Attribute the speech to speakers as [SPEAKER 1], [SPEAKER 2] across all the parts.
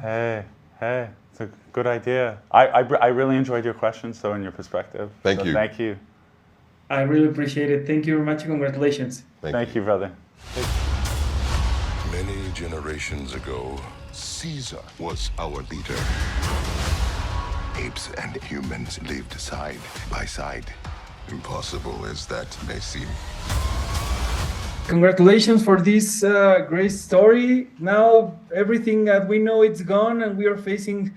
[SPEAKER 1] Hey, it's a good idea. I really enjoyed your questions, though, and your perspective.
[SPEAKER 2] Thank you.
[SPEAKER 1] Thank you.
[SPEAKER 3] I really appreciate it. Thank you very much. Congratulations.
[SPEAKER 1] Thank you, brother.
[SPEAKER 4] Many generations ago, Caesar was our leader. Apes and humans lived side by side. Impossible as that may seem.
[SPEAKER 3] Congratulations for this great story. Now everything that we know it's gone and we are facing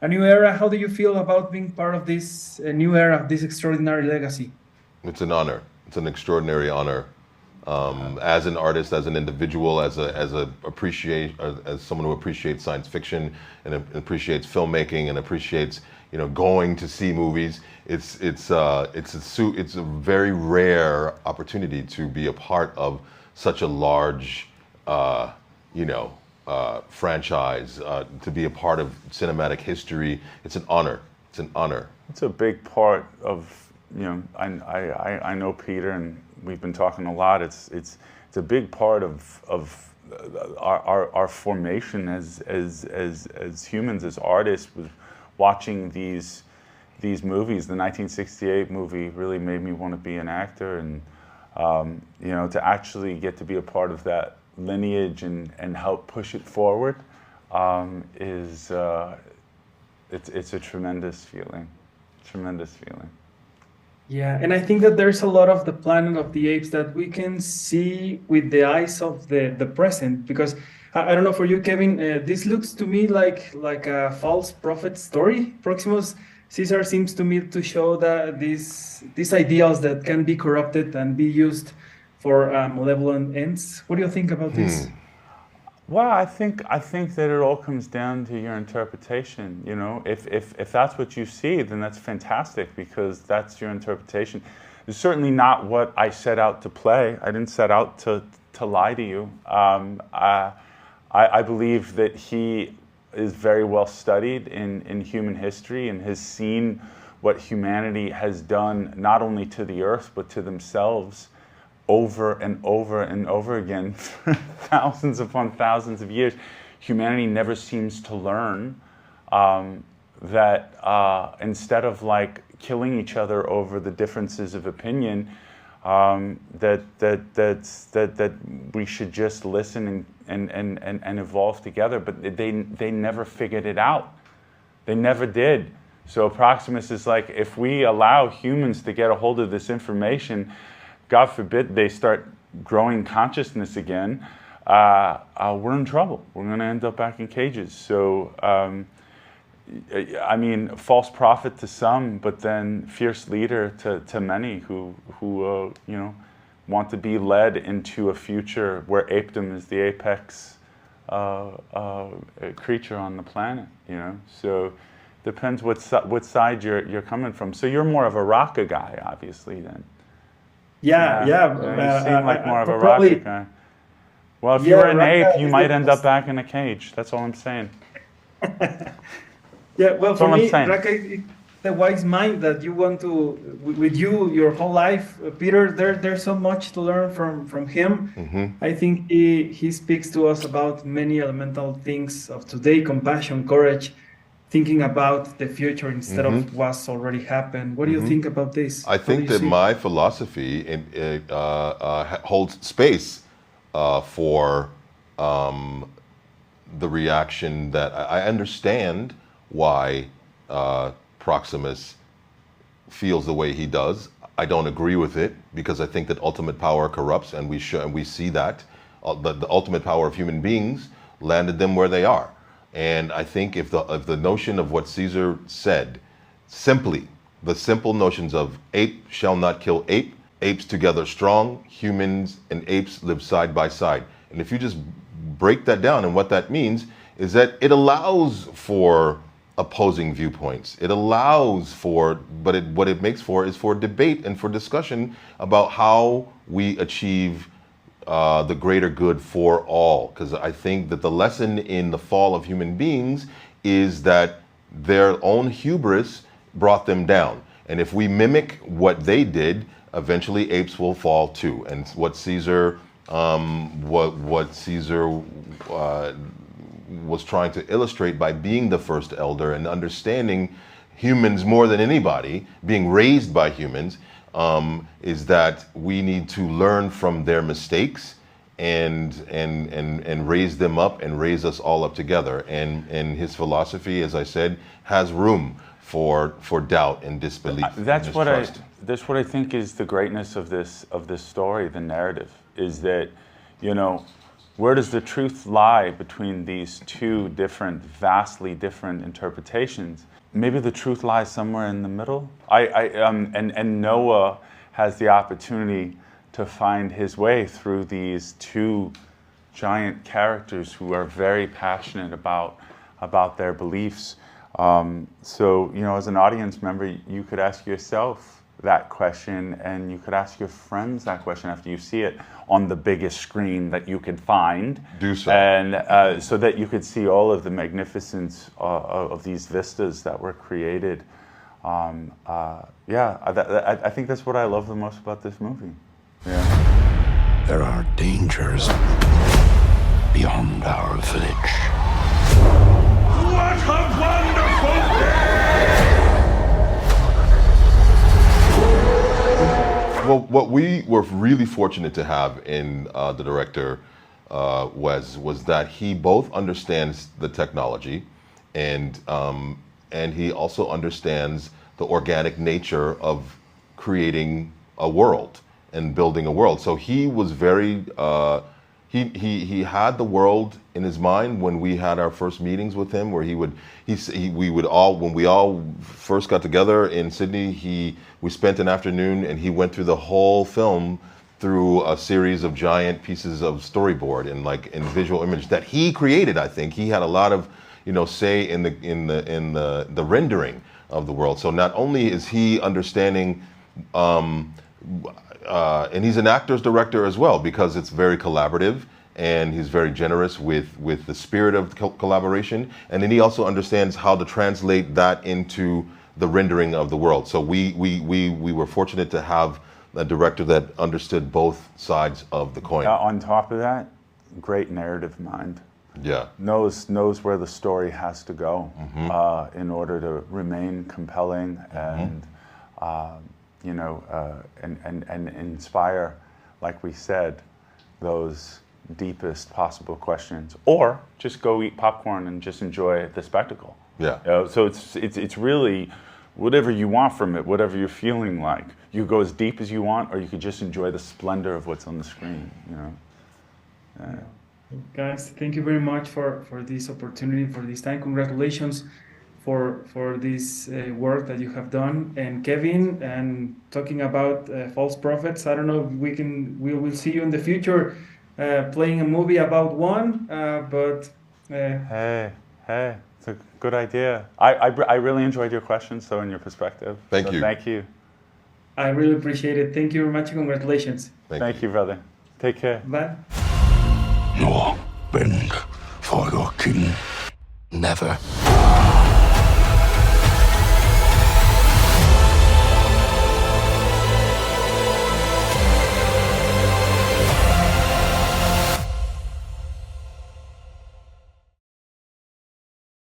[SPEAKER 3] a new era. How do you feel about being part of this new era, this extraordinary legacy?
[SPEAKER 2] It's an honor. It's an extraordinary honor. As an artist, as an individual, as someone who appreciates science fiction and appreciates filmmaking and appreciates, going to see movies. It's a very rare opportunity to be a part of such a large, franchise. To be a part of cinematic history. It's an honor. It's an honor.
[SPEAKER 1] It's a big part of. I know Peter, and we've been talking a lot. It's a big part of our formation as humans, as artists. With watching these movies, the 1968 movie really made me want to be an actor, and to actually get to be a part of that lineage and help push it forward it's a tremendous feeling. Tremendous feeling.
[SPEAKER 3] Yeah, and I think that there's a lot of the Planet of the Apes that we can see with the eyes of the present, because I don't know for you, Kevin, this looks to me like a false prophet story. Proximus Caesar seems to me to show that these ideals that can be corrupted and be used for malevolent ends. What do you think about this?
[SPEAKER 1] Well, I think that it all comes down to your interpretation. If that's what you see, then that's fantastic, because that's your interpretation. It's certainly not what I set out to play. I didn't set out to lie to you. I believe that he is very well studied in human history and has seen what humanity has done, not only to the earth but to themselves, over and over and over again for thousands upon thousands of years. Humanity never seems to learn that instead of killing each other over the differences of opinion, that we should just listen and evolve together. But they never figured it out. They never did. So Proximus is like, if we allow humans to get a hold of this information, God forbid they start growing consciousness again, we're in trouble. We're going to end up back in cages. So, false prophet to some, but then fierce leader to many who want to be led into a future where apedom is the apex creature on the planet. So depends what side you're coming from. So you're more of a Raka guy, obviously, then.
[SPEAKER 3] Yeah.
[SPEAKER 1] You seem like more of a Raka guy. Well, if you're an ape, you might end up back in a cage. That's all I'm saying.
[SPEAKER 3] Yeah, well,
[SPEAKER 1] That's
[SPEAKER 3] for
[SPEAKER 1] all I'm
[SPEAKER 3] me,
[SPEAKER 1] saying.
[SPEAKER 3] Raka is the wise mind that you want to, with you, your whole life. Peter, there's so much to learn from him.
[SPEAKER 2] Mm-hmm.
[SPEAKER 3] I think he speaks to us about many elemental things of today: compassion, courage, thinking about the future instead of what's already happened. What do you think about this?
[SPEAKER 2] I think that my philosophy holds space for the reaction that I understand why Proximus feels the way he does. I don't agree with it, because I think that ultimate power corrupts, and we see that the ultimate power of human beings landed them where they are. And I think if the notion of what Caesar said, the simple notions of ape shall not kill ape, apes together strong, humans and apes live side by side. And if you just break that down, and what that means is that it allows for opposing viewpoints. It allows for, what it makes for is for debate and for discussion about how we achieve the greater good for all. Because I think that the lesson in the fall of human beings is that their own hubris brought them down. And if we mimic what they did, eventually apes will fall too. And what Caesar was trying to illustrate by being the first elder and understanding humans more than anybody, being raised by humans, is that we need to learn from their mistakes and raise them up and raise us all up together. And his philosophy, as I said, has room for doubt and disbelief.
[SPEAKER 1] That's
[SPEAKER 2] and
[SPEAKER 1] what I think is the greatness of this story, the narrative, is that, you know, where does the truth lie between these two vastly different interpretations? Maybe the truth lies somewhere in the middle. And Noah has the opportunity to find his way through these two giant characters who are very passionate about their beliefs. So, you know, as an audience member, you could ask yourself that question, and you could ask your friends that question after you see it on the biggest screen that you could find.
[SPEAKER 2] Do so.
[SPEAKER 1] And so that you could see all of the magnificence of these vistas that were created. I think that's what I love the most about this movie. Yeah.
[SPEAKER 4] There are dangers beyond our village.
[SPEAKER 1] What a wonderful day!
[SPEAKER 2] Well, what we were really fortunate to have in the director, Wes, was that he both understands the technology and he also understands the organic nature of creating a world and building a world. So he was very, he had the world in his mind when we had our first meetings with him, where when we all first got together in Sydney, we spent an afternoon and he went through the whole film through a series of giant pieces of storyboard and visual image that he created. I think he had a lot of, you know, say in the rendering of the world. So not only is he understanding, and he's an actor's director as well, because it's very collaborative, and he's very generous with the spirit of collaboration. And then he also understands how to translate that into the rendering of the world. So we were fortunate to have a director that understood both sides of the coin.
[SPEAKER 1] On top of that, great narrative mind.
[SPEAKER 2] Yeah.
[SPEAKER 1] Knows where the story has to go in order to remain compelling and you know, and inspire, like we said, those deepest possible questions, or just go eat popcorn and just enjoy the spectacle.
[SPEAKER 2] Yeah.
[SPEAKER 1] So it's really whatever you want from it, whatever you're feeling like. You go as deep as you want, or you could just enjoy the splendor of what's on the screen. You know.
[SPEAKER 3] Guys, thank you very much for this opportunity, for this time. Congratulations for this work that you have done. And Kevin, and talking about false prophets, I don't know if we will see you in the future playing a movie about one, but
[SPEAKER 1] Hey, it's a good idea. I really enjoyed your questions, so and your perspective.
[SPEAKER 2] Thank you.
[SPEAKER 1] Thank you.
[SPEAKER 3] I really appreciate it. Thank you very much. Congratulations.
[SPEAKER 1] Thank you, brother. Take care.
[SPEAKER 3] Bye.
[SPEAKER 4] Nor bend for your king. Never.